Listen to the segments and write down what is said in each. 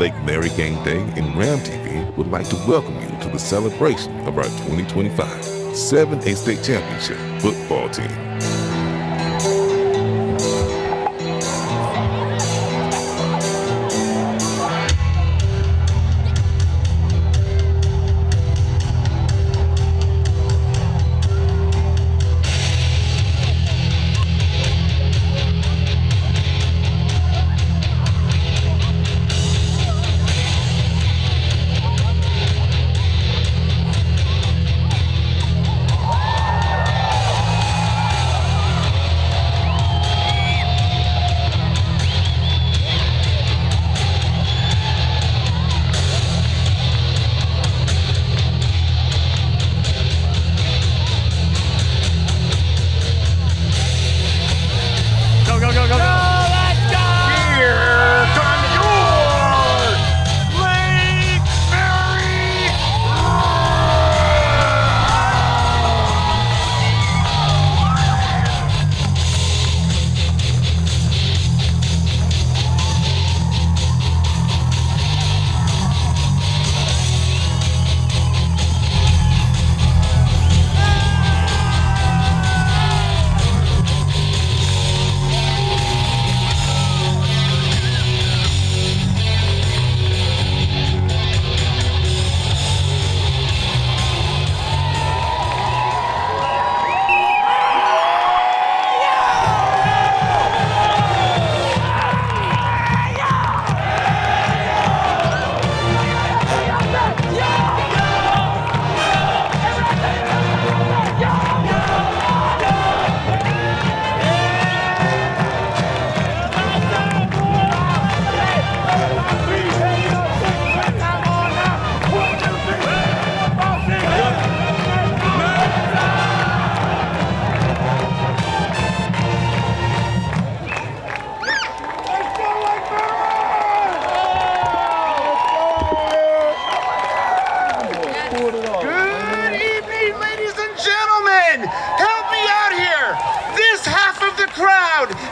Lake Mary Gameday and WRAM TV would like to welcome you to the celebration of our 2025 FHSAA State Championship football team.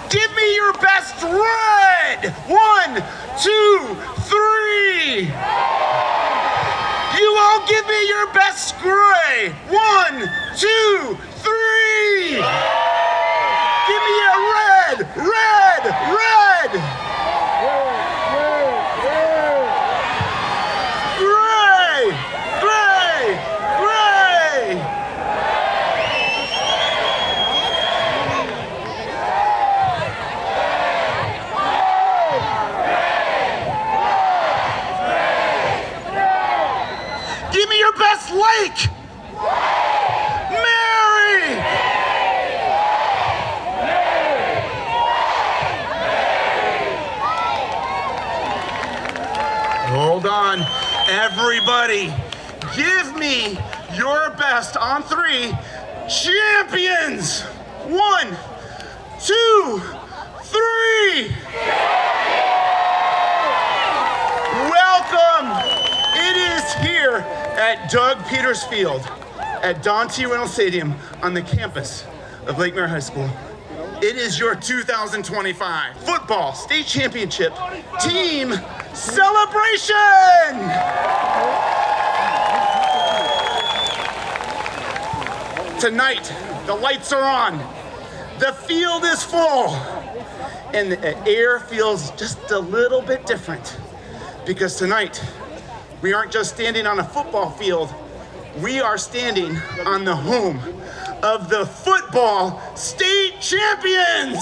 Give me your best red! 1, 2, 3! You all give me your best gray! 1, 2, 3! Give me a red! Red! Red! Gray! Gray! Gray! Give me your best lake! Mary! Hold on, everybody. Give me your best on 3. Champions! 1, 2, 3! Welcome! It is here at Doug Peters Field at Don T. Reynolds Stadium on the campus of Lake Mary High School. It is your 2025 Football State Championship Team Celebration! Tonight, the lights are on, the field is full, and the air feels just a little bit different because tonight, we aren't just standing on a football field, we are standing on the home of the Football State Champions!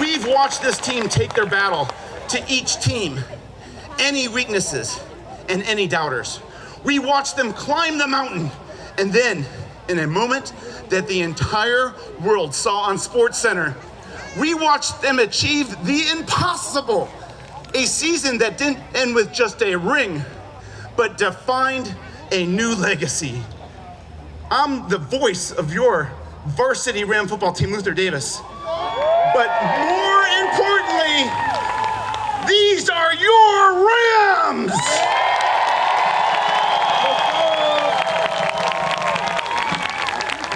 We've watched this team take their battle to each team, any weaknesses and any doubters. We watched them climb the mountain, and then, in a moment that the entire world saw on SportsCenter, we watched them achieve the impossible. A season that didn't end with just a ring, but defined a new legacy. I'm the voice of your varsity Ram football team, Luther Davis. But more importantly, these are your Rams!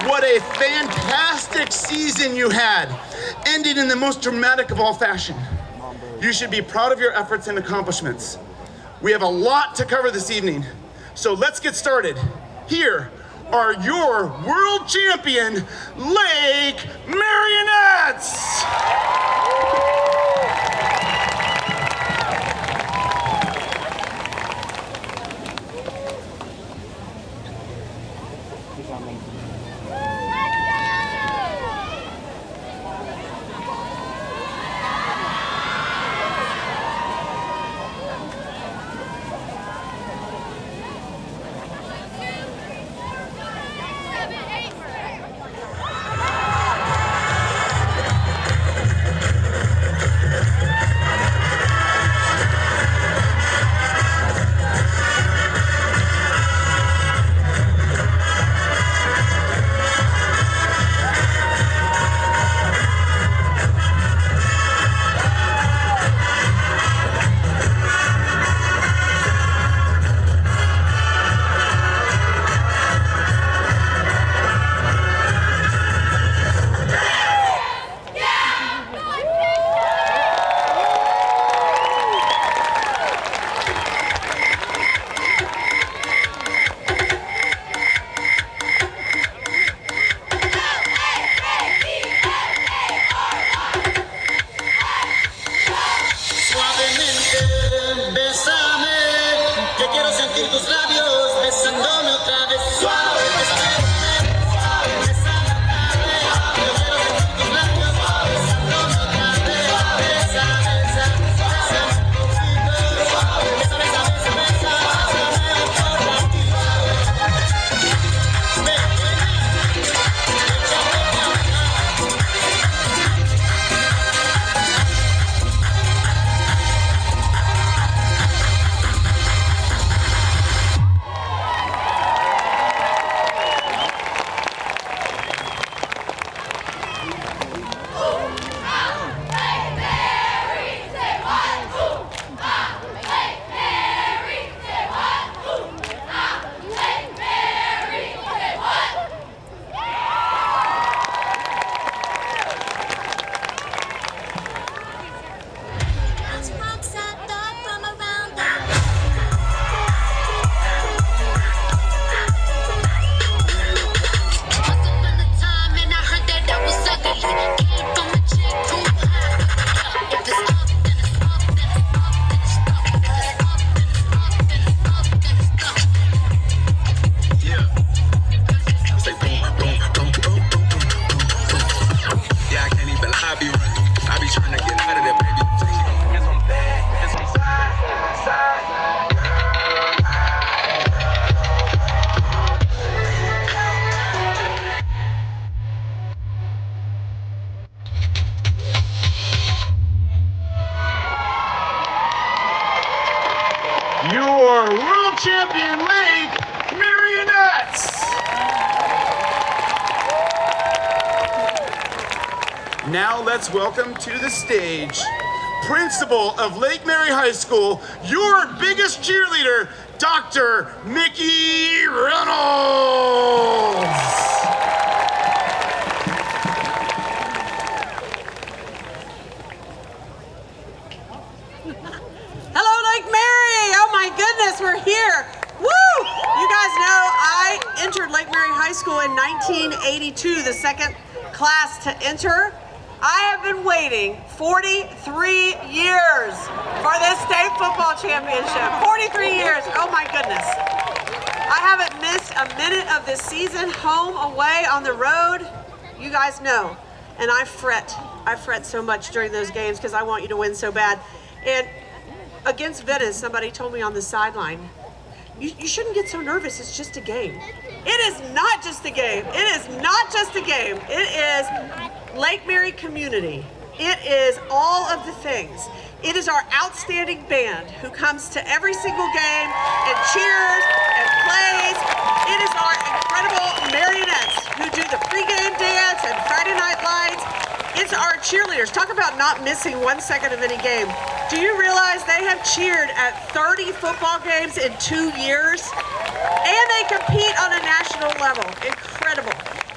What a fantastic season you had. ending in the most dramatic of all fashion. You should be proud of your efforts and accomplishments. We have a lot to cover this evening, so let's get started. Here are your world champion Lake Marionettes! Your world champion Lake Marionettes! Now let's welcome to the stage Principal of Lake Mary High School, your biggest cheerleader, Dr. Mickey Reynolds! We're here. Woo! You guys know I entered Lake Mary High School in 1982, the second class to enter. I have been waiting 43 years for this state football championship. 43 years. Oh my goodness. I haven't missed a minute of this season, home, away, on the road. You guys know. And I fret so much during those games because I want you to win so bad. And against Venice, somebody told me on the sideline, you shouldn't get so nervous, it's just a game. It is not just a game. It is not just a game. It is Lake Mary community. It is all of the things. It is our outstanding band who comes to every single game and cheers and plays. It is our incredible marionettes who do the pregame dance and Friday Night Lights. It's our cheerleaders. Talk about not missing 1 second of any game. Do you realize they have cheered at 30 football games in 2 years? And they compete on a national level. Incredible.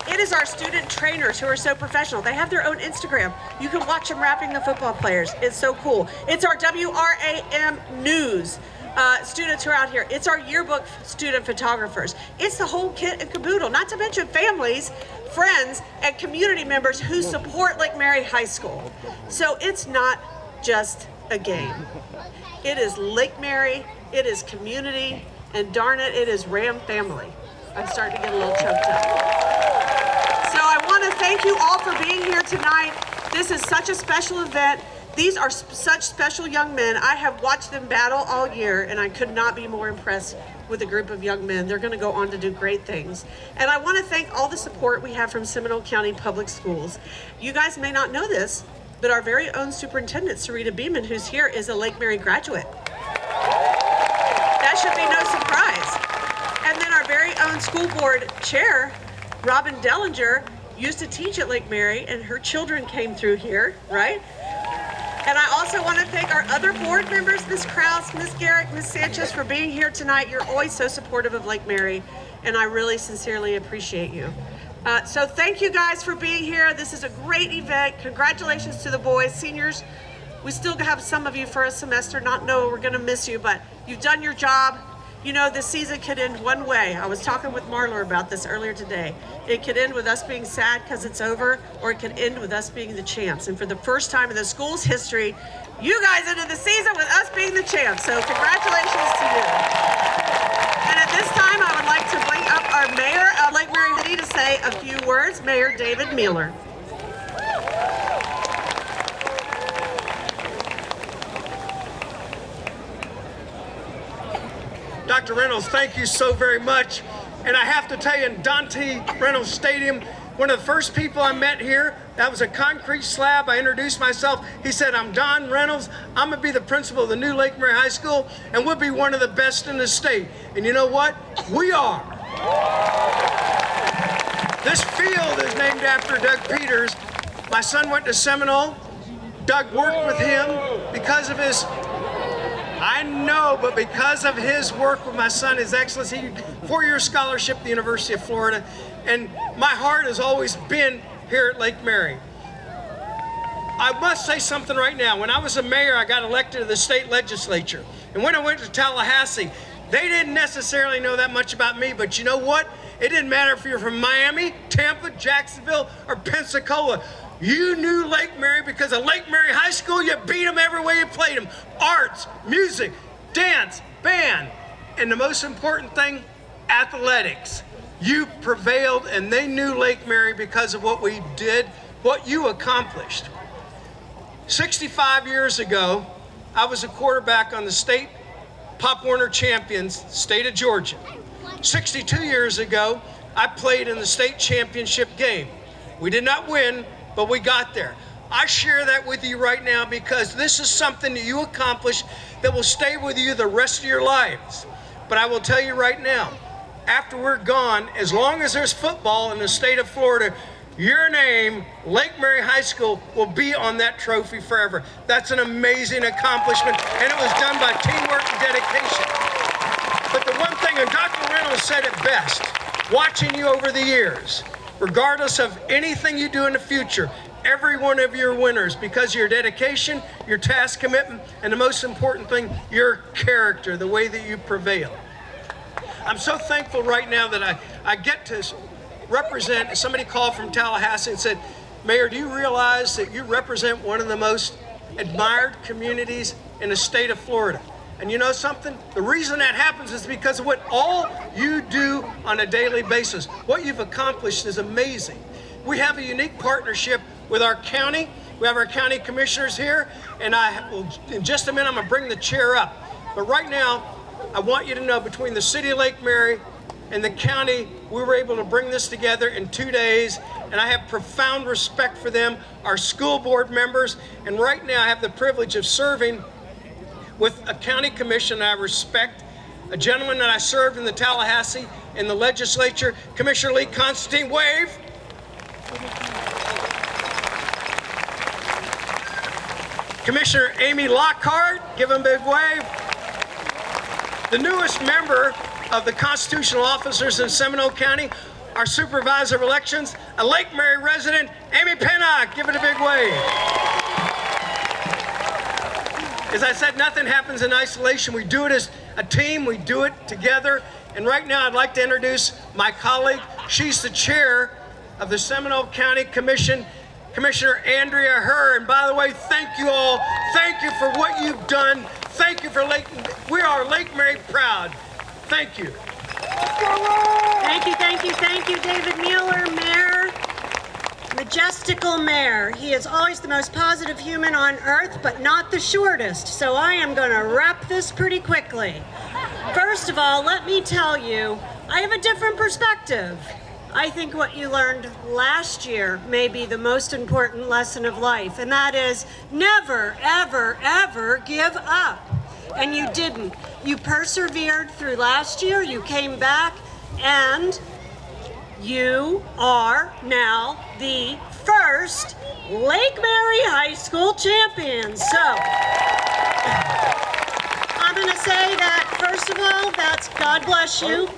It is our student trainers who are so professional. They have their own Instagram. You can watch them rapping the football players. It's so cool. It's our WRAM News students who are out here. It's our yearbook student photographers. It's the whole kit and caboodle, not to mention families, friends, and community members who support Lake Mary High School. So it's not just a game. It is Lake Mary, it is community, and darn it, it is RAM family. I'm starting to get a little choked up. So I want to thank you all for being here tonight. This is such a special event. These are such special young men. I have watched them battle all year, and I could not be more impressed with a group of young men. They're going to go on to do great things. And I want to thank all the support we have from Seminole County Public Schools. You guys may not know this, but our very own superintendent, Sarita Beeman, who's here, is a Lake Mary graduate. That should be no surprise. And then our very own school board chair, Robin Dellinger, used to teach at Lake Mary, and her children came through here, right? And I also want to thank our other board members, Ms. Krause, Ms. Garrick, Ms. Sanchez, for being here tonight. You're always so supportive of Lake Mary, and I really sincerely appreciate you. So thank you guys for being here. This is a great event. Congratulations to the boys. Seniors, we still have some of you for a semester. We're going to miss you, but you've done your job. You know, this season could end one way. I was talking with Marler about this earlier today. It could end with us being sad because it's over, or it could end with us being the champs. And for the first time in the school's history, you guys ended the season with us being the champs. So congratulations to you. And at this time, I would like to bring up our mayor of Lake Mary City to say a few words, Mayor David Mueller. Dr. Reynolds, thank you so very much. And I have to tell you, in Dante Reynolds Stadium, one of the first people I met here, that was a concrete slab. I introduced myself. He said, I'm Don Reynolds. I'm going to be the principal of the new Lake Mary High School, and we'll be one of the best in the state. And you know what? We are. This field is named after Doug Peters. My son went to Seminole. Doug worked with him because of his I know, but because of his work with my son, his excellency, 4-year scholarship at the University of Florida, and my heart has always been here at Lake Mary. I must say something right now. When I was a mayor, I got elected to the state legislature. And when I went to Tallahassee, they didn't necessarily know that much about me, but you know what? It didn't matter if you're from Miami, Tampa, Jacksonville, or Pensacola. You knew Lake Mary because of Lake Mary High School. You beat them every way you played them. Arts, music, dance, band, and the most important thing, athletics. You prevailed, and they knew Lake Mary because of what we did, what you accomplished. 65 years ago, I was a quarterback on the state Pop Warner champions, state of Georgia. 62 years ago, I played in the state championship game. We did not win, but we got there. I share that with you right now because this is something that you accomplished that will stay with you the rest of your lives. But I will tell you right now, after we're gone, as long as there's football in the state of Florida, your name, Lake Mary High School, will be on that trophy forever. That's an amazing accomplishment, and it was done by teamwork and dedication. But the one thing, and Dr. Reynolds said it best, watching you over the years, regardless of anything you do in the future, every one of you are winners because of your dedication, your task commitment, and the most important thing, your character, the way that you prevail. I'm so thankful right now that I get to represent. Somebody called from Tallahassee and said, Mayor, do you realize that you represent one of the most admired communities in the state of Florida? And you know something? The reason that happens is because of what all you do on a daily basis. What you've accomplished is amazing. We have a unique partnership with our county. We have our county commissioners here, and in just a minute, I'm gonna bring the chair up. But right now, I want you to know between the city of Lake Mary and the county, we were able to bring this together in 2 days, and I have profound respect for them, our school board members, and right now I have the privilege of serving with a county commission I respect, a gentleman that I served in the Tallahassee in the legislature, Commissioner Lee Constantine, wave. Commissioner Amy Lockhart, give him a big wave. The newest member of the constitutional officers in Seminole County, our supervisor of elections, a Lake Mary resident, Amy Pinnock. Give it a big wave. As I said, nothing happens in isolation. We do it as a team. We do it together. And right now, I'd like to introduce my colleague. She's the chair of the Seminole County Commission, Commissioner Andrea Herr. And by the way, thank you all. Thank you for what you've done. Thank you for we are Lake Mary proud. Thank you. Thank you, David Mueller, Mayor. Majestical Mayor. He is always the most positive human on earth, but not the shortest. So I am going to wrap this pretty quickly. First of all, let me tell you, I have a different perspective. I think what you learned last year may be the most important lesson of life, and that is never, ever, ever give up. And you didn't. You persevered through last year, you came back, and you are now the first Lake Mary High School champions. So I'm going to say that, first of all, that's God bless you.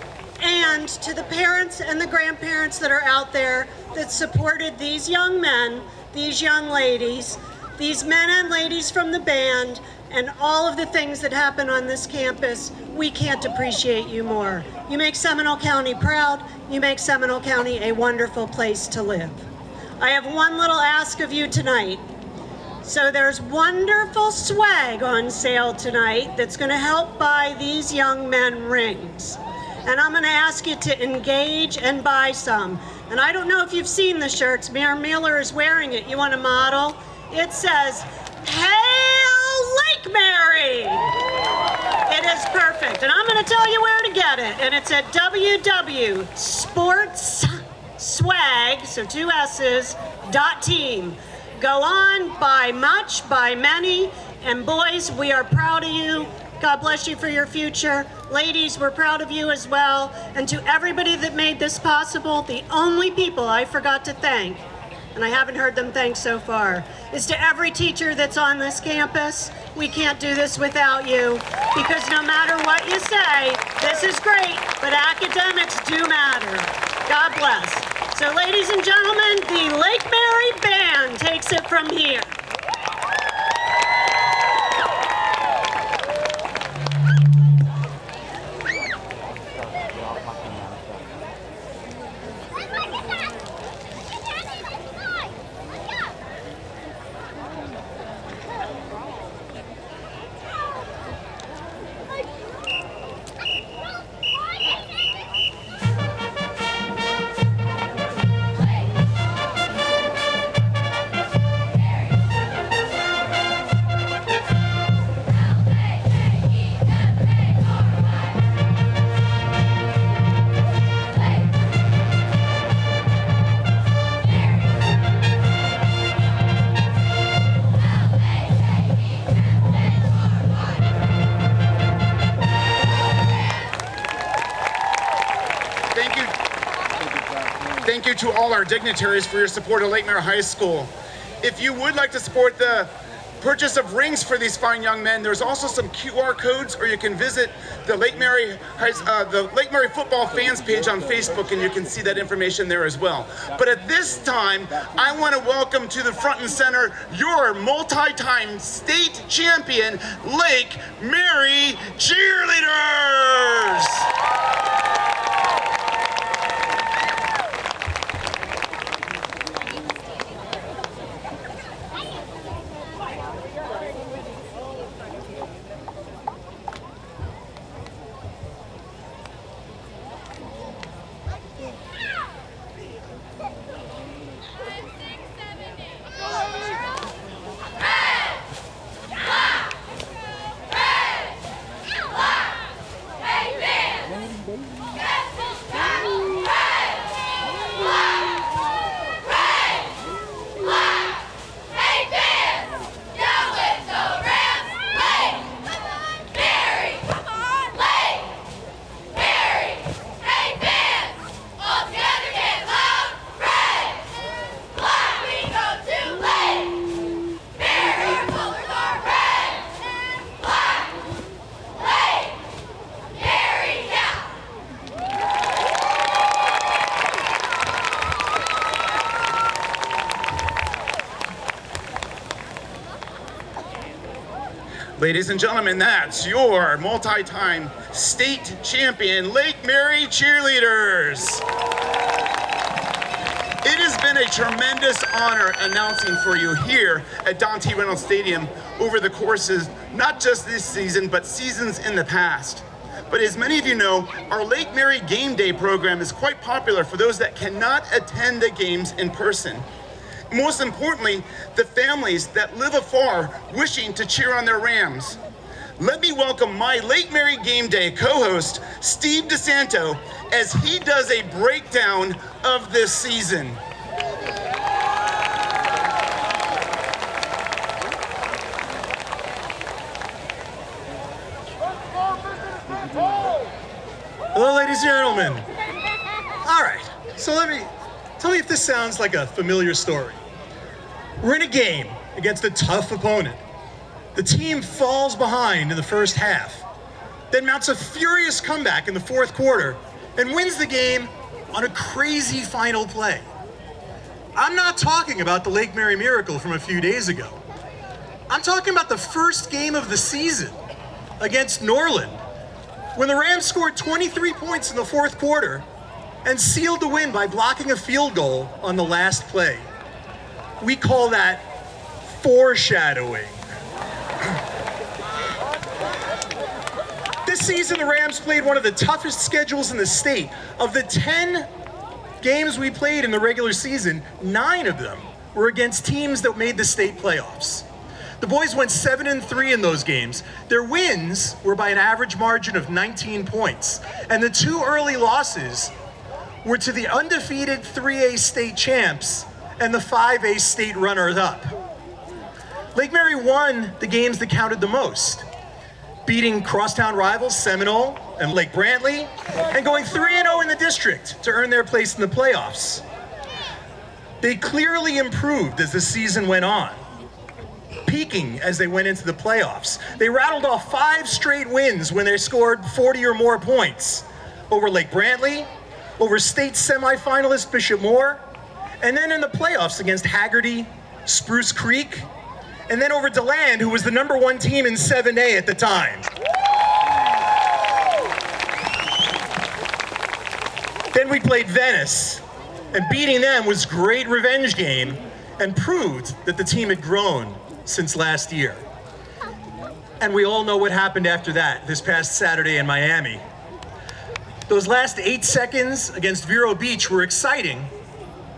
And to the parents and the grandparents that are out there that supported these young men, these young ladies, these men and ladies from the band, and all of the things that happen on this campus, we can't appreciate you more. You make Seminole County proud. You make Seminole County a wonderful place to live. I have one little ask of you tonight. So there's wonderful swag on sale tonight that's going to help buy these young men rings. And I'm going to ask you to engage and buy some. And I don't know if you've seen the shirts. Mayor Mueller is wearing it. You want a model? It says, "Hail Lake Mary!" It is perfect. And I'm going to tell you where to get it. And it's at www.sportswag, so 2 S's, .team. Go on, buy much, buy many. And boys, we are proud of you. God bless you for your future. Ladies, we're proud of you as well. And to everybody that made this possible, the only people I forgot to thank, and I haven't heard them thank so far, is to every teacher that's on this campus. We can't do this without you, because no matter what you say, this is great, but academics do matter. God bless. So ladies and gentlemen, the Lake Mary Band takes it from here. Thank you to all our dignitaries for your support of Lake Mary High School. If you would like to support the purchase of rings for these fine young men, there's also some QR codes, or you can visit the Lake Mary Football Fans page on Facebook, and you can see that information there as well. But at this time, I want to welcome to the front and center your multi-time state champion, Lake Mary cheerleaders! Ladies and gentlemen, that's your multi-time state champion Lake Mary cheerleaders. It has been a tremendous honor announcing for you here at Don T. Reynolds Stadium over the courses, not just this season, but seasons in the past. But as many of you know, our Lake Mary Game Day program is quite popular for those that cannot attend the games in person. Most importantly, the families that live afar wishing to cheer on their Rams. Let me welcome my Lake Mary Game Day co-host, Steve DeSanto, as he does a breakdown of this season. Hello, ladies and gentlemen. All right, so tell me if this sounds like a familiar story. We're in a game against a tough opponent. The team falls behind in the first half, then mounts a furious comeback in the fourth quarter and wins the game on a crazy final play. I'm not talking about the Lake Mary Miracle from a few days ago. I'm talking about the first game of the season against Norland, when the Rams scored 23 points in the fourth quarter and sealed the win by blocking a field goal on the last play. We call that foreshadowing. This season, the Rams played one of the toughest schedules in the state. Of the 10 games we played in the regular season, 9 of them were against teams that made the state playoffs. The boys went 7-3 in those games. Their wins were by an average margin of 19 points. And the 2 early losses were to the undefeated 3A state champs and the 5A state runners-up. Lake Mary won the games that counted the most, beating crosstown rivals Seminole and Lake Brantley, and going 3-0 in the district to earn their place in the playoffs. They clearly improved as the season went on, peaking as they went into the playoffs. They rattled off 5 straight wins when they scored 40 or more points over Lake Brantley, over state semifinalist Bishop Moore, and then in the playoffs against Haggerty, Spruce Creek, and then over DeLand, who was the #1 team in 7A at the time. Then we played Venice, and beating them was a great revenge game and proved that the team had grown since last year. And we all know what happened after that this past Saturday in Miami. Those last 8 seconds against Vero Beach were exciting,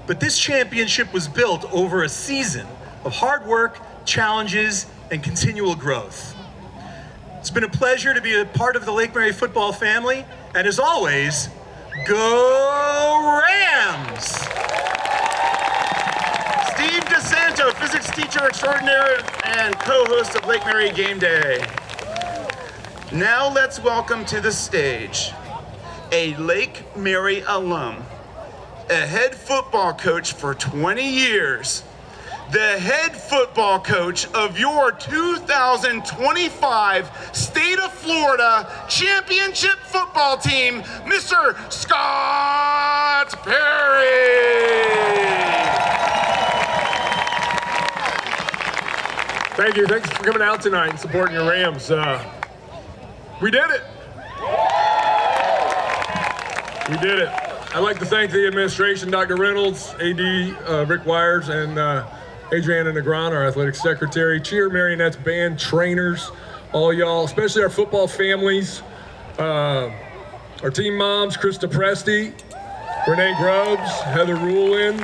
but this championship was built over a season of hard work, challenges, and continual growth. It's been a pleasure to be a part of the Lake Mary football family, and as always, go Rams! Steve DeSanto, physics teacher extraordinaire and co-host of Lake Mary Game Day. Now let's welcome to the stage a Lake Mary alum, a head football coach for 20 years, the head football coach of your 2025 State of Florida Championship football team, Mr. Scott Perry. Thank you. Thanks for coming out tonight and supporting your Rams. We did it. We did it. I'd like to thank the administration, Dr. Reynolds, AD Rick Wires, and Adriana Negron, our athletic secretary, cheer marionettes, band trainers, all y'all, especially our football families, our team moms, Krista Presti, Renee Grubbs, Heather Rulin.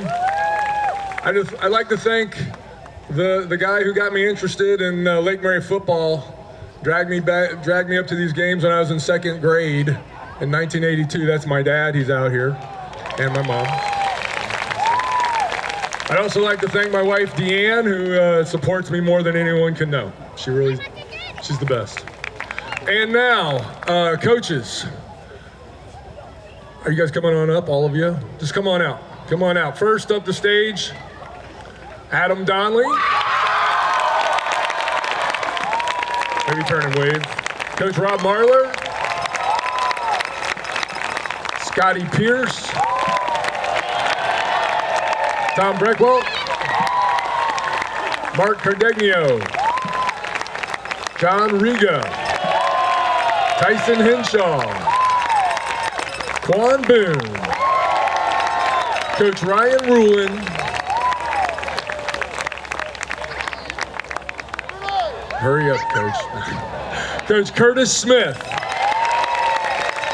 I'd like to thank the guy who got me interested in Lake Mary football, dragged me up to these games when I was in 2nd grade in 1982. That's my dad, he's out here, and my mom. I'd also like to thank my wife, Deanne, who supports me more than anyone can know. She's the best. And now, coaches, are you guys coming on up, all of you? Just come on out. Come on out. First up the stage, Adam Donnelly. Maybe turn and wave. Coach Rob Marler. Scotty Pierce. Tom Breckwell. Mark Cardegno. John Riga, Tyson Henshaw, Quan Boone, Coach Ryan Rulin, hurry up, Coach. Coach Curtis Smith,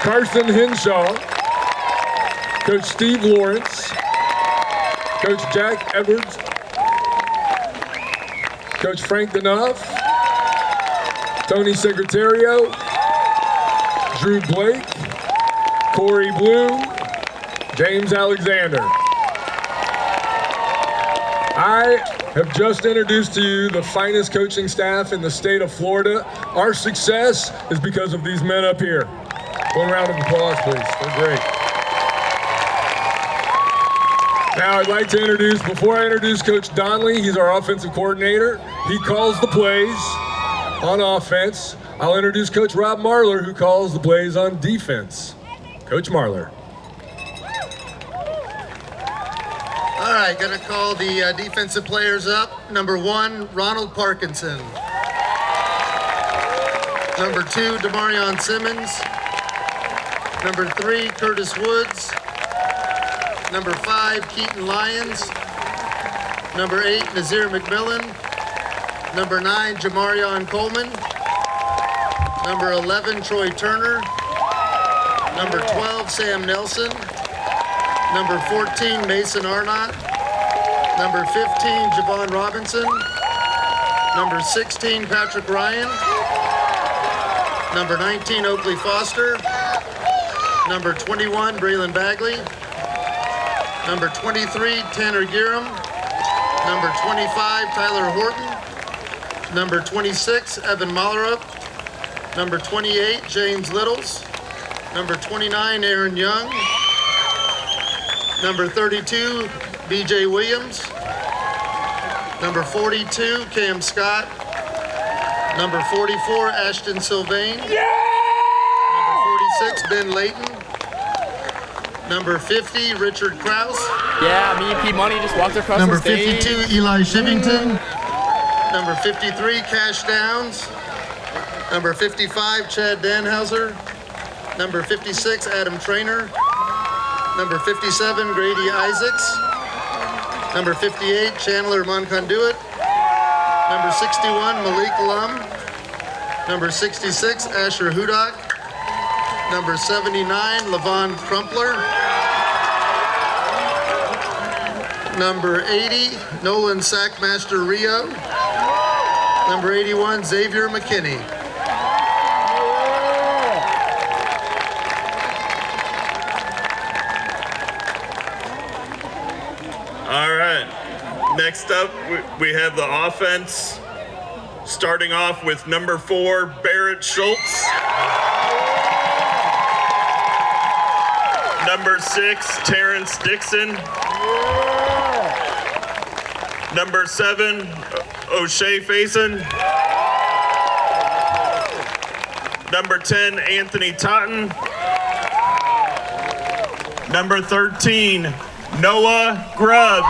Carson Henshaw, Coach Steve Lawrence, Coach Jack Edwards, Coach Frank Danoff, Tony Secretario, Drew Blake, Corey Blue, James Alexander. I have just introduced to you the finest coaching staff in the state of Florida. Our success is because of these men up here. One round of applause, please. They're great. Now I'd like to introduce, before I introduce Coach Donnelly, he's our offensive coordinator. He calls the plays on offense. I'll introduce Coach Rob Marler, who calls the plays on defense. Coach Marler. All right, gonna call the defensive players up. Number 1, Ronald Parkinson. Number 2, Demarion Simmons. Number 3, Curtis Woods. Number 5, Keaton Lyons. Number 8, Nazir McMillan. Number 9, Jamarion Coleman. Number 11, Troy Turner. Number 12, Sam Nelson. Number 14, Mason Arnott. Number 15, Javon Robinson. Number 16, Patrick Ryan. Number 19, Oakley Foster. Number 21, Braylon Bagley. Number 23, Tanner Giram. Number 25, Tyler Horton. Number 26, Evan Mollerup. Number 28, James Littles. Number 29, Aaron Young. Number 32, BJ Williams. Number 42, Cam Scott. Number 44, Ashton Sylvain. Number 46, Ben Layton. Number 50, Richard Krause. Yeah, me and P Money just walked across Number the stage. 52, Eli Shivington. Number 53, Cash Downs. Number 55, Chad Danhauser. Number 56, Adam Trainer. Number 57, Grady Isaacs. Number 58, Chandler Monconduit. Number 61, Malik Lum. Number 66, Asher Hudak. Number 79, Levon Crumpler. Number 80, Nolan Sackmaster Rio. Number 81, Xavier McKinney. All right, next up we have the offense, starting off with number 4, Barrett Schultz. Number 6, Terrence Dixon. Number 7, O'Shea Faison. Number 10, Anthony Totten. Number 13, Noah Grubbs.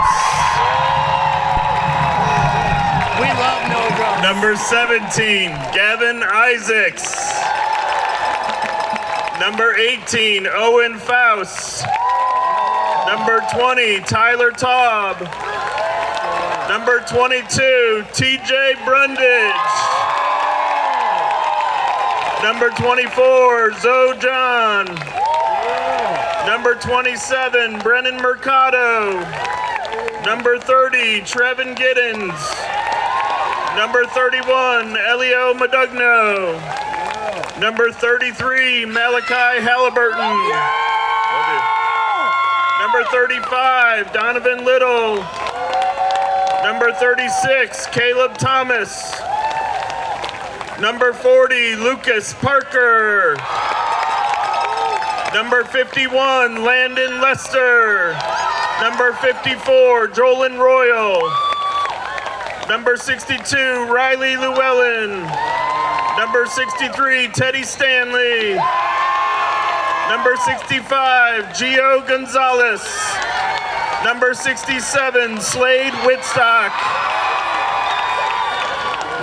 We love Noah Grubbs. Number 17, Gavin Isaacs. Number 18, Owen Faust. Number 20, Tyler Taub. Number 22, TJ Brundage. Number 24, Zoe John. Number 27, Brennan Mercado. Number 30, Trevin Giddens. Number 31, Elio Madugno. Number 33, Malachi Halliburton. Number 35, Donovan Little. Number 36, Caleb Thomas. Number 40, Lucas Parker. Number 51, Landon Lester. Number 54, Jolyn Royal. Number 62, Riley Llewellyn. Number 63, Teddy Stanley. Number 65, Gio Gonzalez. Number 67, Slade Whitstock.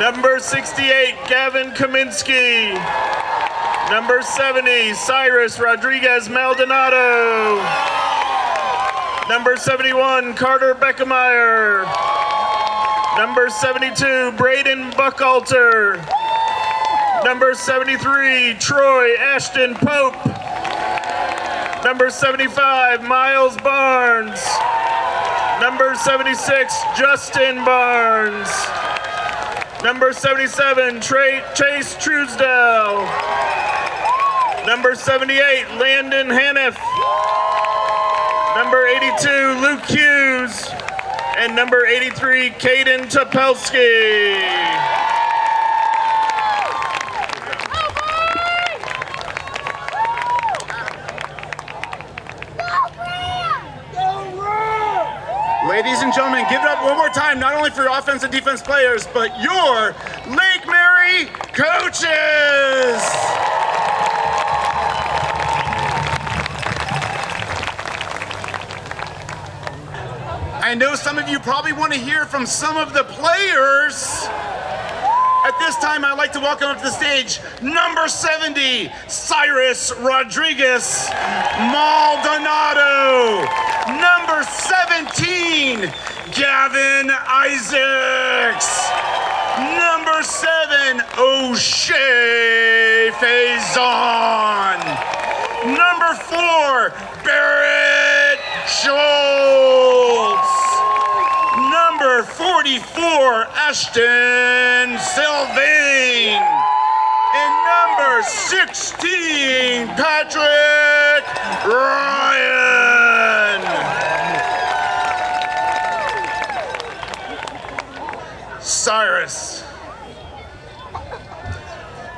Number 68, Gavin Kaminsky. Number 70, Cyrus Rodriguez Maldonado. Number 71, Carter Beckemeyer. Number 72, Braden Buckalter. Number 73, Troy Ashton Pope. Number 75, Miles Barnes. Number 76, Justin Barnes. Number 77, Chase Truesdell. Number 78, Landon Haniff. Number 82, Luke Hughes. And number 83, Caden Topelski. Ladies and gentlemen, give it up one more time, not only for your offense and defense players, but your Lake Mary coaches. I know some of you probably want to hear from some of the players. At this time, I'd like to welcome up to the stage number 70, Cyrus Rodriguez Maldonado. Number 17, Gavin Isaacs. Number 7, O'Shea Faison. Number 4, Barrett Schultz. Number 44, Ashton Sylvain. And number 16, Patrick Ryan. Cyrus.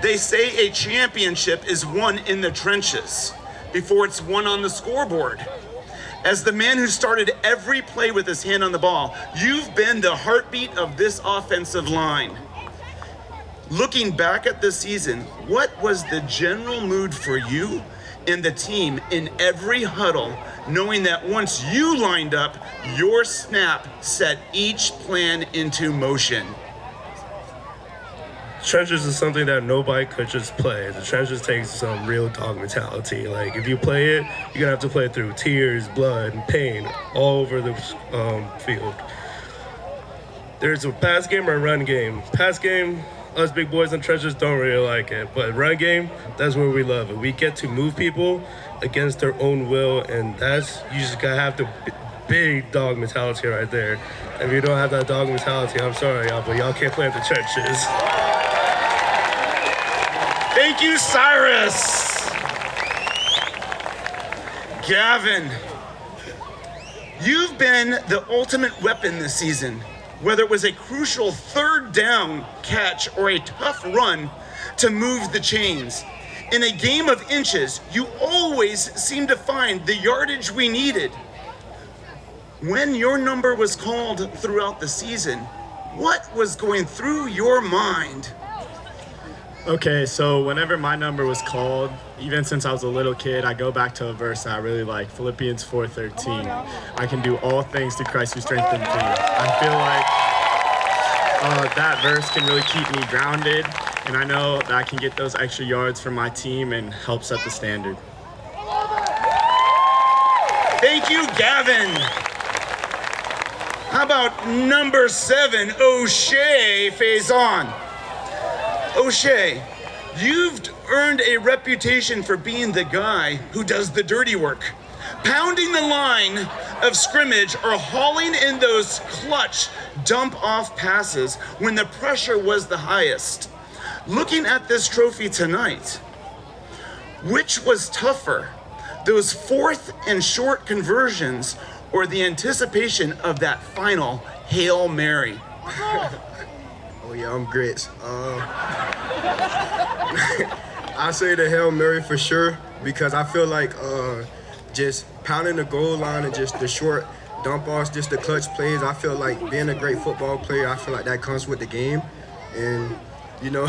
They say a championship is won in the trenches before it's won on the scoreboard. As the man who started every play with his hand on the ball, you've been the heartbeat of this offensive line. Looking back at this season, what was the general mood for you and the team in every huddle, knowing that once you lined up, your snap set each plan into motion? Trenches is something that nobody could just play. The trenches takes some real dog mentality. Like, if you play it, you're gonna have to play it through tears, blood, and pain all over the field. There's a pass game or a run game. Pass game, us big boys in trenches don't really like it, but run game, that's where we love it. We get to move people against their own will, and you just gotta have the big dog mentality right there. If you don't have that dog mentality, I'm sorry, y'all, but y'all can't play in the trenches. Thank you, Cyrus. Gavin, you've been the ultimate weapon this season, whether it was a crucial third down catch or a tough run to move the chains. In a game of inches, you always seem to find the yardage we needed. When your number was called throughout the season, what was going through your mind? Okay, so whenever my number was called, even since I was a little kid, I go back to a verse that I really like, Philippians 4:13. I can do all things through Christ who strengthens me. I feel like that verse can really keep me grounded, and I know that I can get those extra yards for my team and help set the standard. Thank you, Gavin. How about number 7, O'Shea Faison? O'Shea, you've earned a reputation for being the guy who does the dirty work, pounding the line of scrimmage or hauling in those clutch dump-off passes when the pressure was the highest. Looking at this trophy tonight, which was tougher, those fourth and short conversions or the anticipation of that final Hail Mary? Oh yeah, I'm grits. I say the Hail Mary for sure, because I feel like just pounding the goal line and just the short dump offs, just the clutch plays, I feel like being a great football player, I feel like that comes with the game. And you know,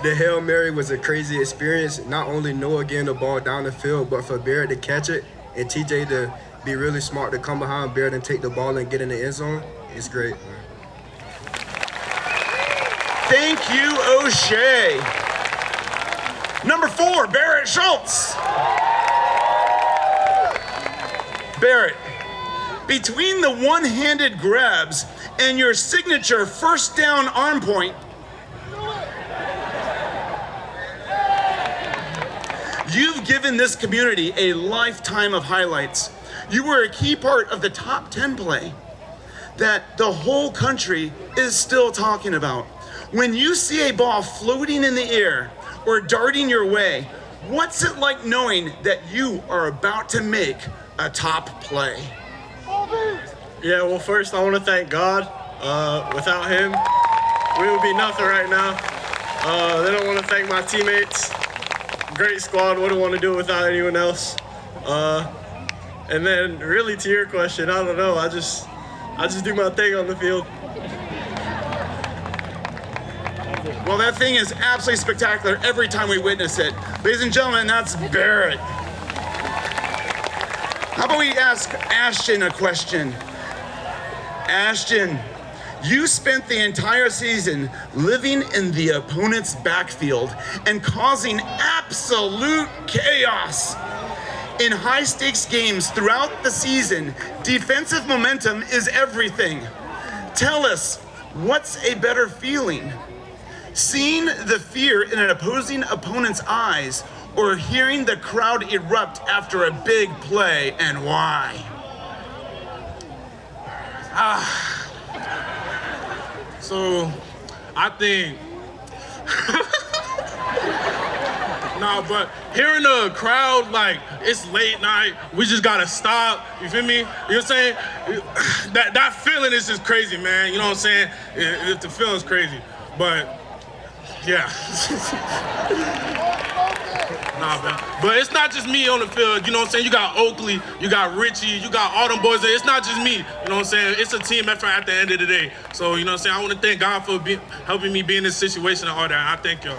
the Hail Mary was a crazy experience. Not only Noah getting the ball down the field, but for Barrett to catch it and TJ to be really smart to come behind Barrett and take the ball and get in the end zone, it's great. Thank you, O'Shea. Number 4, Barrett Schultz. Barrett, between the one-handed grabs and your signature first down arm point, you've given this community a lifetime of highlights. You were a key part of the top 10 play that the whole country is still talking about. When you see a ball floating in the air or darting your way, what's it like knowing that you are about to make a top play? Yeah, well, first I want to thank God. Without him, we would be nothing right now. Then I want to thank my teammates. Great squad, wouldn't want to do it without anyone else. And then really to your question, I don't know, I just do my thing on the field. Well, that thing is absolutely spectacular every time we witness it. Ladies and gentlemen, that's Barrett. How about we ask Ashton a question? Ashton, you spent the entire season living in the opponent's backfield and causing absolute chaos. In high-stakes games throughout the season, defensive momentum is everything. Tell us, what's a better feeling? Seeing the fear in an opposing opponent's eyes or hearing the crowd erupt after a big play, and why? So, I think, but hearing the crowd, like, it's late night, we just gotta stop, you feel me? You know what I'm saying? That feeling is just crazy, man, you know what I'm saying? The feeling's crazy, but, yeah. But it's not just me on the field, you know what I'm saying? You got Oakley, you got Richie, you got all them boys there. It's not just me, you know what I'm saying? It's a team effort at the end of the day. So, you know what I'm saying? I want to thank God for helping me be in this situation and all that. I thank y'all.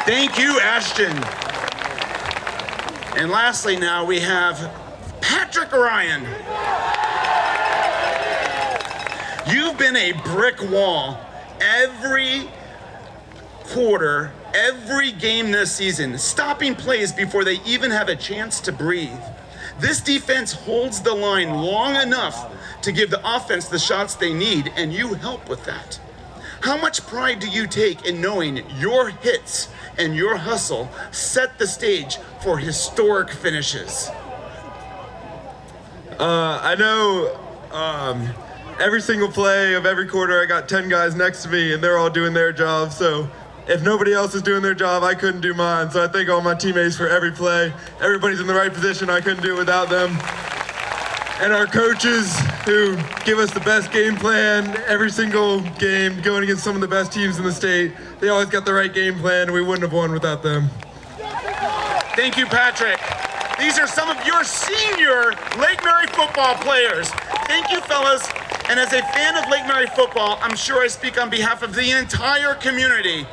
Thank you, Ashton. And lastly now we have Patrick Ryan. You've been a brick wall every quarter, every game this season, stopping plays before they even have a chance to breathe. This defense holds the line long enough to give the offense the shots they need, and you help with that. How much pride do you take in knowing your hits and your hustle set the stage for historic finishes? I know every single play of every quarter I got 10 guys next to me and they're all doing their job, so if nobody else is doing their job, I couldn't do mine. So I thank all my teammates for every play. Everybody's in the right position. I couldn't do it without them. And our coaches who give us the best game plan every single game, going against some of the best teams in the state. They always got the right game plan, and we wouldn't have won without them. Thank you, Patrick. These are some of your senior Lake Mary football players. Thank you, fellas. And as a fan of Lake Mary football, I'm sure I speak on behalf of the entire community.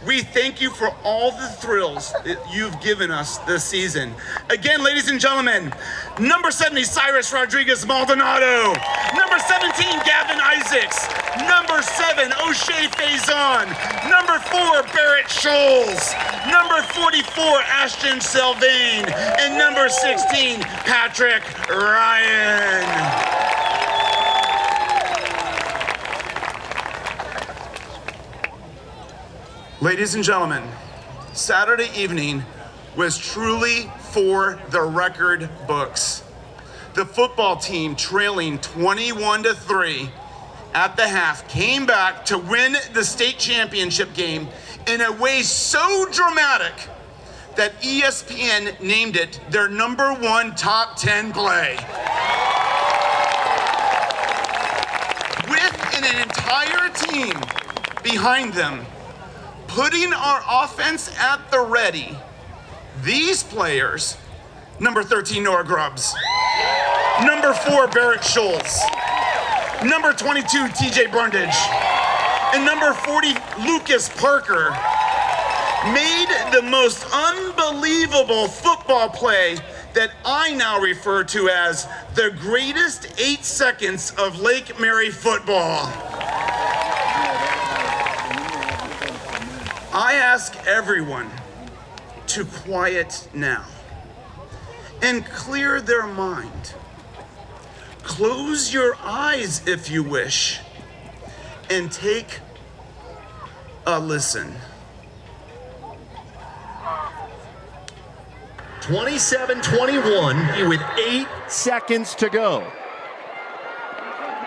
We thank you for all the thrills that you've given us this season. Again, ladies and gentlemen, number 70, Cyrus Rodriguez Maldonado. Number 17, Gavin Isaacs. Number 7, O'Shea Faison. Number 4, Barrett Scholes. Number 44, Ashton Sylvain. And number 16, Patrick Ryan. Ladies and gentlemen, Saturday evening was truly for the record books. The football team, trailing 21-3 at the half, came back to win the state championship game in a way so dramatic that ESPN named it their #1 top 10 play. With an entire team behind them, putting our offense at the ready, these players, number 13, Noah Grubbs, number 4, Barrett Scholes, number 22, TJ Brundage, and number 40, Lucas Parker, made the most unbelievable football play that I now refer to as the greatest 8 seconds of Lake Mary football. ask everyone to quiet now and clear their mind. Close your eyes if you wish and take a listen. 27-21 with 8 seconds to go.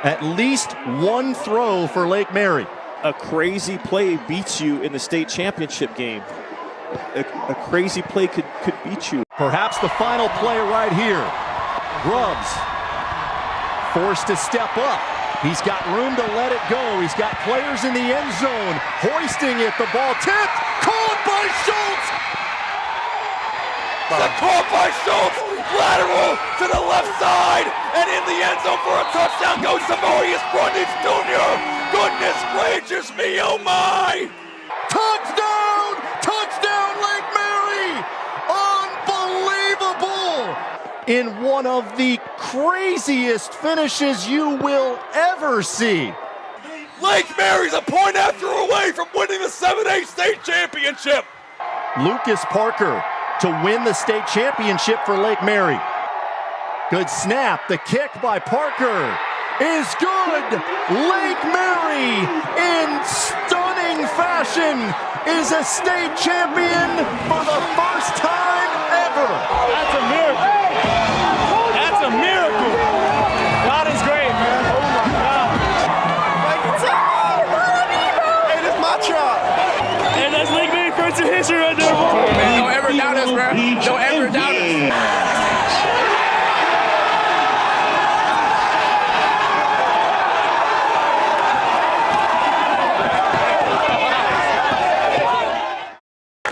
At least one throw for Lake Mary. A crazy play beats you in the state championship game. A crazy play could beat you. Perhaps the final play right here. Grubbs forced to step up. He's got room to let it go. He's got players in the end zone hoisting it. The ball tipped. Called by Schultz. The call by Schultz, lateral to the left side, and in the end zone for a touchdown goes Savorius Brundage Jr. Goodness gracious me, oh my! Touchdown! Touchdown, Lake Mary! Unbelievable! In one of the craziest finishes you will ever see. Lake Mary's a point after away from winning the 7A state championship. Lucas Parker to win the state championship for Lake Mary. Good snap. The kick by Parker is good. Lake Mary, in stunning fashion, is a state champion for the first time ever. That's a miracle. That's a miracle. God is great, man. Oh my God. Hey, this is my chop. Hey, that's Lake Mary first in history right there, bro. Man, don't ever doubt us, bro. Don't ever doubt us.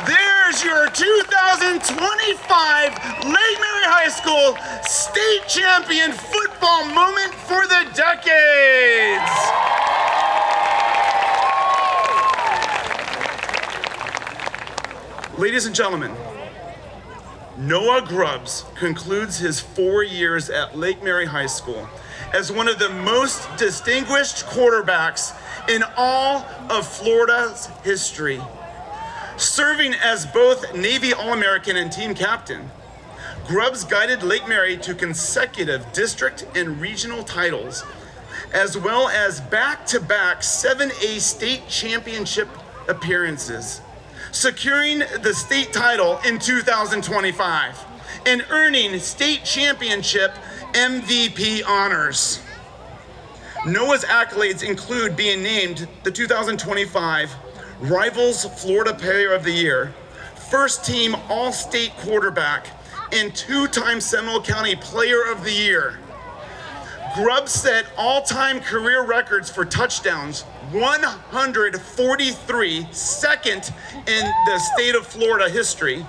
There's your 2025 Lake Mary High School state champion football moment for the decades. Ladies and gentlemen, Noah Grubbs concludes his 4 years at Lake Mary High School as one of the most distinguished quarterbacks in all of Florida's history. Serving as both Navy All-American and team captain, Grubbs guided Lake Mary to consecutive district and regional titles, as well as back-to-back 7A state championship appearances, securing the state title in 2025 and earning state championship MVP honors. Noah's accolades include being named the 2025 Rivals Florida Player of the Year, first team All-State quarterback, and two-time Seminole County Player of the Year. Grubbs set all-time career records for touchdowns, 143, second in the state of Florida history,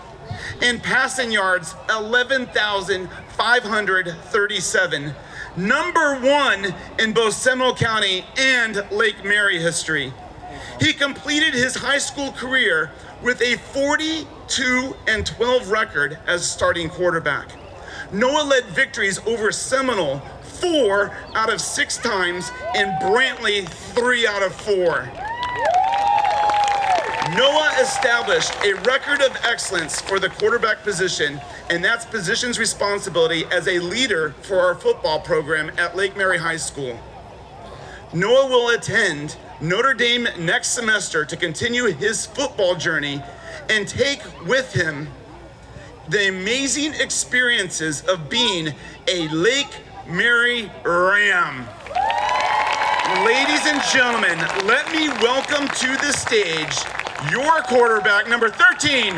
and passing yards, 11,537, number one in both Seminole County and Lake Mary history. He completed his high school career with a 42-12 record as starting quarterback. Noah led victories over Seminole 4 out of 6 times and Brantley 3 out of 4. Noah established a record of excellence for the quarterback position, and that's position's responsibility as a leader for our football program at Lake Mary High School. Noah will attend Notre Dame next semester to continue his football journey and take with him the amazing experiences of being a Lake Mary Ram. Ladies and gentlemen, let me welcome to the stage your quarterback, number 13,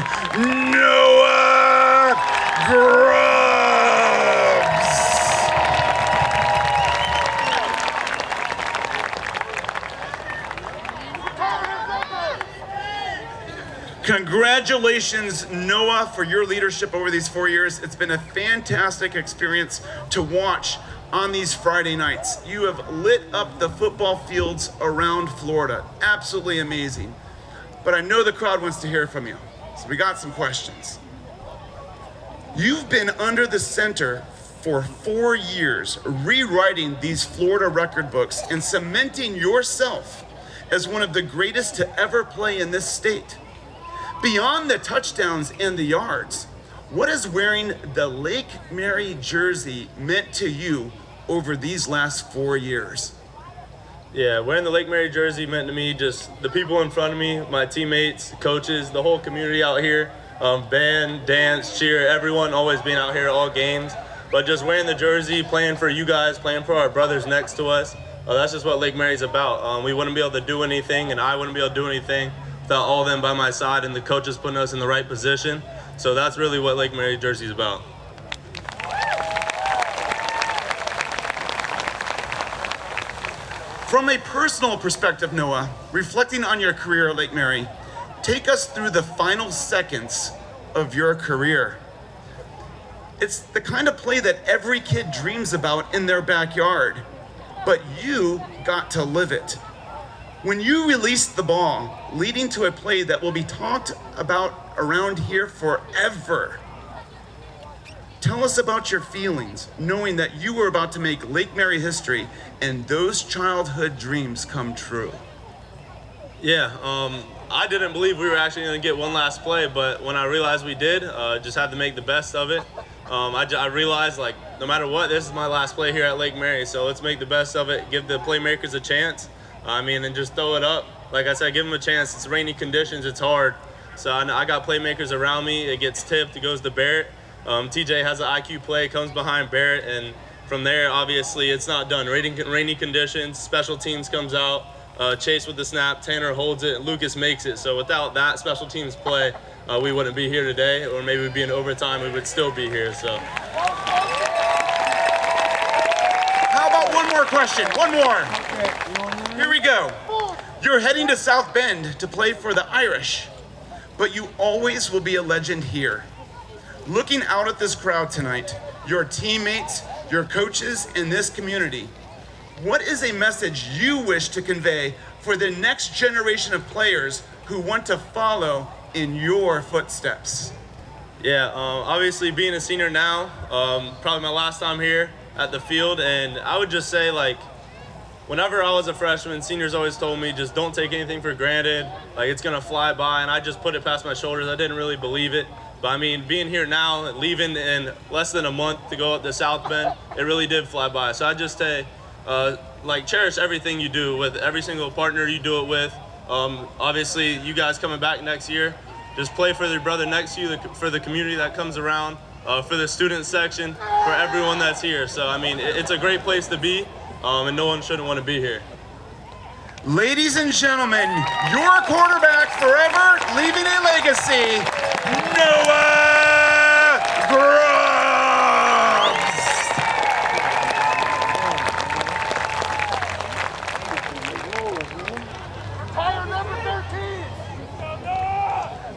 Noah Grubbs. Congratulations, Noah, for your leadership over these 4 years. It's been a fantastic experience to watch on these Friday nights. You have lit up the football fields around Florida. Absolutely amazing. But I know the crowd wants to hear from you, so we got some questions. You've been under the center for 4 years, rewriting these Florida record books and cementing yourself as one of the greatest to ever play in this state. Beyond the touchdowns and the yards, what has wearing the Lake Mary jersey meant to you over these last 4 years? Yeah, wearing the Lake Mary jersey meant to me just the people in front of me, my teammates, coaches, the whole community out here, band, dance, cheer, everyone always being out here at all games. But just wearing the jersey, playing for you guys, playing for our brothers next to us, that's just what Lake Mary's about. We wouldn't be able to do anything, and I wouldn't be able to do anything without all of them by my side and the coaches putting us in the right position. So that's really what Lake Mary jersey is about. From a personal perspective, Noah, reflecting on your career at Lake Mary, take us through the final seconds of your career. It's the kind of play that every kid dreams about in their backyard, but you got to live it. When you released the ball, leading to a play that will be talked about around here forever, tell us about your feelings, knowing that you were about to make Lake Mary history and those childhood dreams come true. Yeah, I didn't believe we were actually going to get one last play, but when I realized we did, just had to make the best of it. I realized, like, no matter what, this is my last play here at Lake Mary, so let's make the best of it, give the playmakers a chance, and just throw it up. Like I said, give them a chance. It's rainy conditions, it's hard. So I got playmakers around me, it gets tipped, it goes to Barrett. TJ has an IQ play, comes behind Barrett, and from there, obviously, it's not done. Rainy conditions, special teams comes out, Chase with the snap, Tanner holds it, and Lucas makes it. So without that special teams play, we wouldn't be here today, or maybe we'd be in overtime, we would still be here, so. How about one more question? One more. Here we go. You're heading to South Bend to play for the Irish, but you always will be a legend here. Looking out at this crowd tonight, your teammates, your coaches, and this community, what is a message you wish to convey for the next generation of players who want to follow in your footsteps? Yeah, obviously being a senior now, probably my last time here at the field, and I would just say, like, whenever I was a freshman, seniors always told me just don't take anything for granted, like it's gonna fly by, and I just put it past my shoulders. I didn't really believe it. But being here now, leaving in less than a month to go up to South Bend, it really did fly by. So I just say, cherish everything you do with every single partner you do it with. Obviously, you guys coming back next year, just play for your brother next to you, for the community that comes around, for the student section, for everyone that's here. So, it's a great place to be, and no one shouldn't want to be here. Ladies and gentlemen, your quarterback forever, leaving a legacy, Noah Grubbs.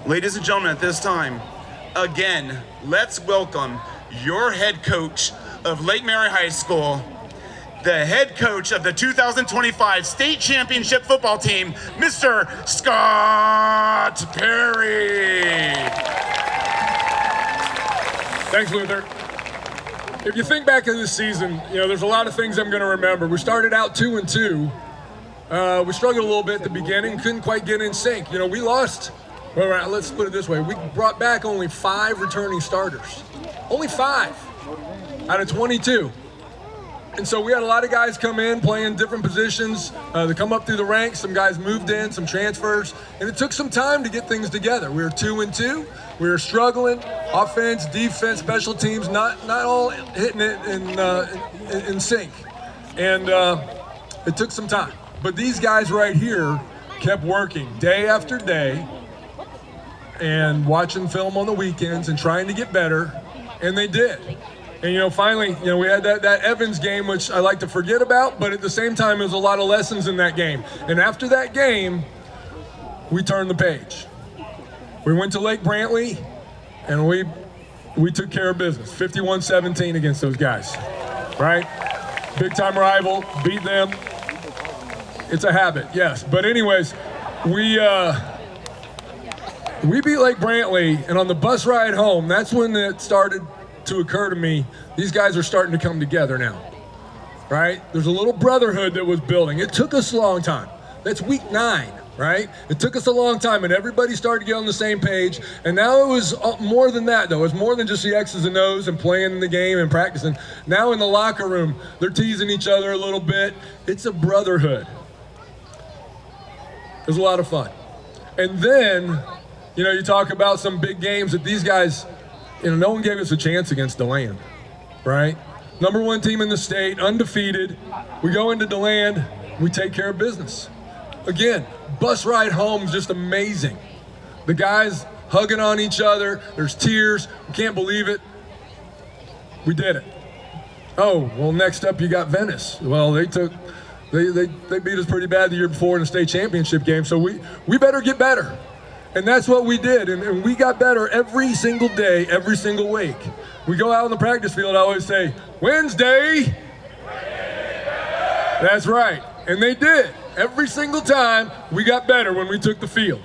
Ladies and gentlemen, at this time, again, let's welcome your head coach of Lake Mary High School, the head coach of the 2025 State Championship football team, Mr. Scott Perry. Thanks, Luther. If you think back to this season, there's a lot of things I'm going to remember. We started out 2-2. We struggled a little bit at the beginning, couldn't quite get in sync. We lost. Well, let's put it this way. We brought back only 5 returning starters. Only 5 out of 22. And so we had a lot of guys come in playing different positions to come up through the ranks. Some guys moved in, some transfers, and it took some time to get things together. We were 2-2. We were struggling. Offense, defense, special teams, not all hitting it in sync. And it took some time. But these guys right here kept working day after day and watching film on the weekends and trying to get better, and they did. And finally, we had that Evans game, which I like to forget about, but at the same time, there's a lot of lessons in that game. And after that game, we turned the page. We went to Lake Brantley, and we took care of business, 51-17 against those guys, right? Big-time rival, beat them. It's a habit, yes. But anyways, we beat Lake Brantley, and on the bus ride home, that's when it started to occur to me, these guys are starting to come together now, right? There's a little brotherhood that was building. It took us a long time. That's week 9. right? It took us a long time, and everybody started to get on the same page. And now it was more than that, though. It was more than just the X's and O's and playing the game and practicing. Now in the locker room, they're teasing each other a little bit. It's a brotherhood. It was a lot of fun. And then, you know, you talk about some big games that these guys, you know, no one gave us a chance against DeLand, right? Number 1 team in the state, undefeated. We go into DeLand, we take care of business. Again, bus ride home is just amazing. The guys hugging on each other, there's tears, we can't believe it. We did it. Oh, well, next up you got Venice. Well, they beat us pretty bad the year before in the state championship game, so we better get better. And that's what we did, and we got better every single day, every single week. We go out on the practice field, I always say, Wednesday. That's right, and they did. Every single time, we got better when we took the field.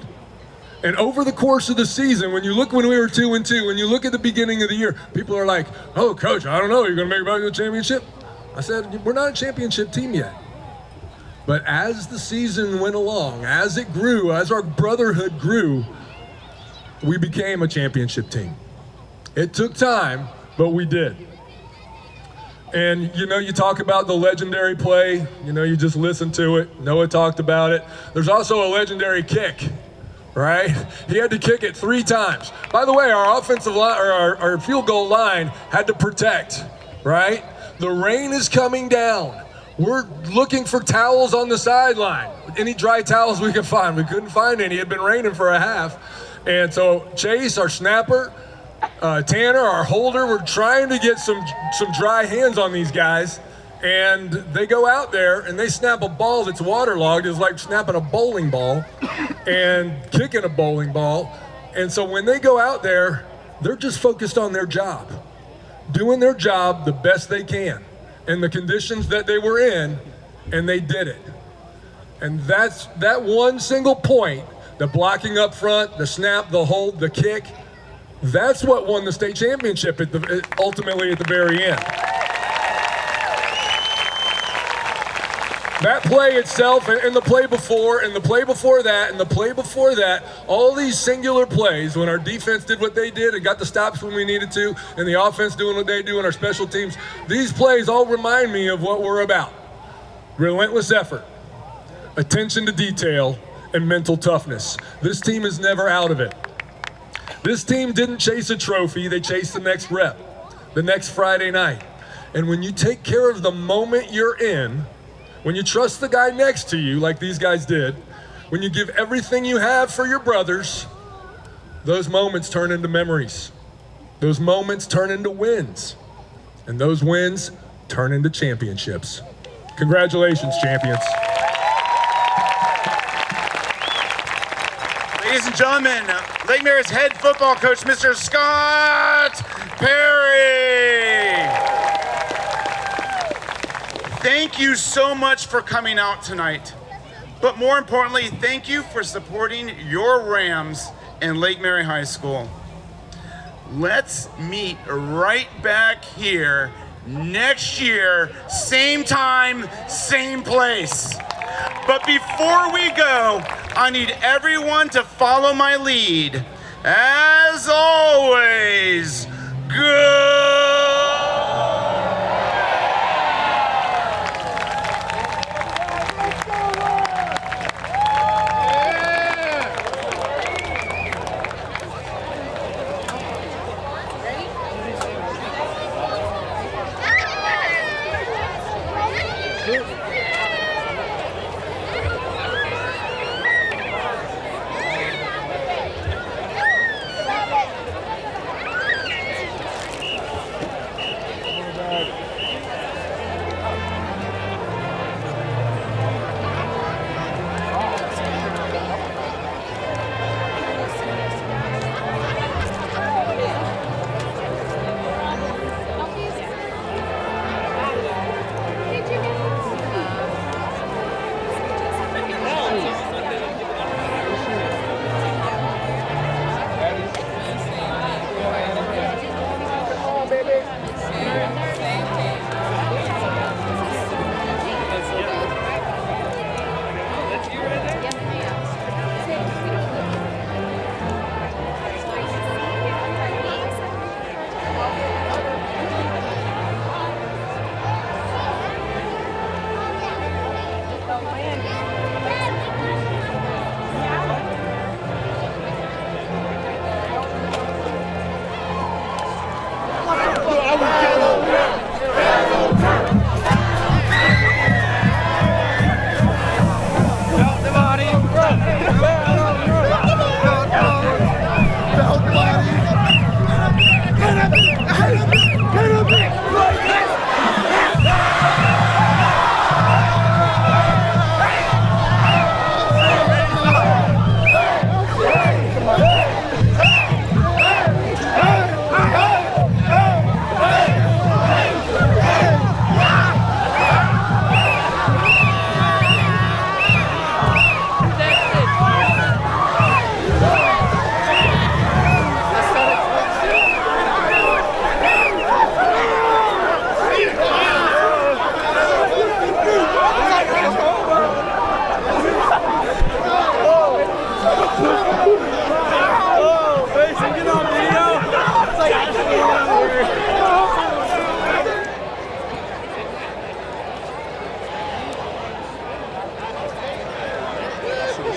And over the course of the season, when you look when we were 2-2, when you look at the beginning of the year, people are like, oh, coach, I don't know, you're gonna make it back to the championship? I said, we're not a championship team yet. But as the season went along, as it grew, as our brotherhood grew, we became a championship team. It took time, but we did. And you know, you talk about the legendary play, you know, you just listen to it. Noah talked about it. There's also a legendary kick, right? He had to kick it 3 times. By the way, our offensive line, or our field goal line had to protect, right? The rain is coming down. We're looking for towels on the sideline. Any dry towels we could find. We couldn't find any. It had been raining for a half. And so Chase, our snapper, Tanner, our holder, we're trying to get some dry hands on these guys. And they go out there and they snap a ball that's waterlogged. It's like snapping a bowling ball and kicking a bowling ball. And so when they go out there, they're just focused on their job, doing their job the best they can in the conditions that they were in, and they did it. And that's that one single point, the blocking up front, the snap, the hold, the kick, that's what won the state championship ultimately at the very end. That play itself, and the play before, and the play before that, and the play before that, all these singular plays, when our defense did what they did and got the stops when we needed to, and the offense doing what they do in our special teams, these plays all remind me of what we're about. Relentless effort, attention to detail, and mental toughness. This team is never out of it. This team didn't chase a trophy, they chased the next rep, the next Friday night. And when you take care of the moment you're in, when you trust the guy next to you, like these guys did, when you give everything you have for your brothers, those moments turn into memories. Those moments turn into wins. And those wins turn into championships. Congratulations, champions. Ladies and gentlemen, Lake Mary's head football coach, Mr. Scott Perry. Thank you so much for coming out tonight. But more importantly, thank you for supporting your Rams in Lake Mary High School. Let's meet right back here next year, same time, same place. But before we go, I need everyone to follow my lead. As always, go!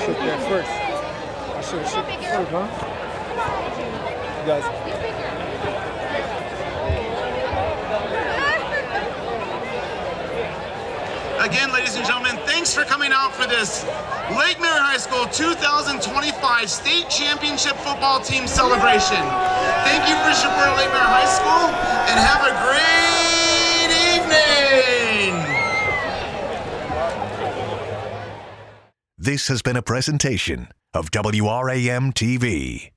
shook that first. I should have shook it first, huh? You guys. Again, ladies and gentlemen, thanks for coming out for this Lake Mary High School 2025 State Championship Football Team celebration. Thank you for supporting Lake Mary High School, and have a great evening. This has been a presentation of WRAM TV.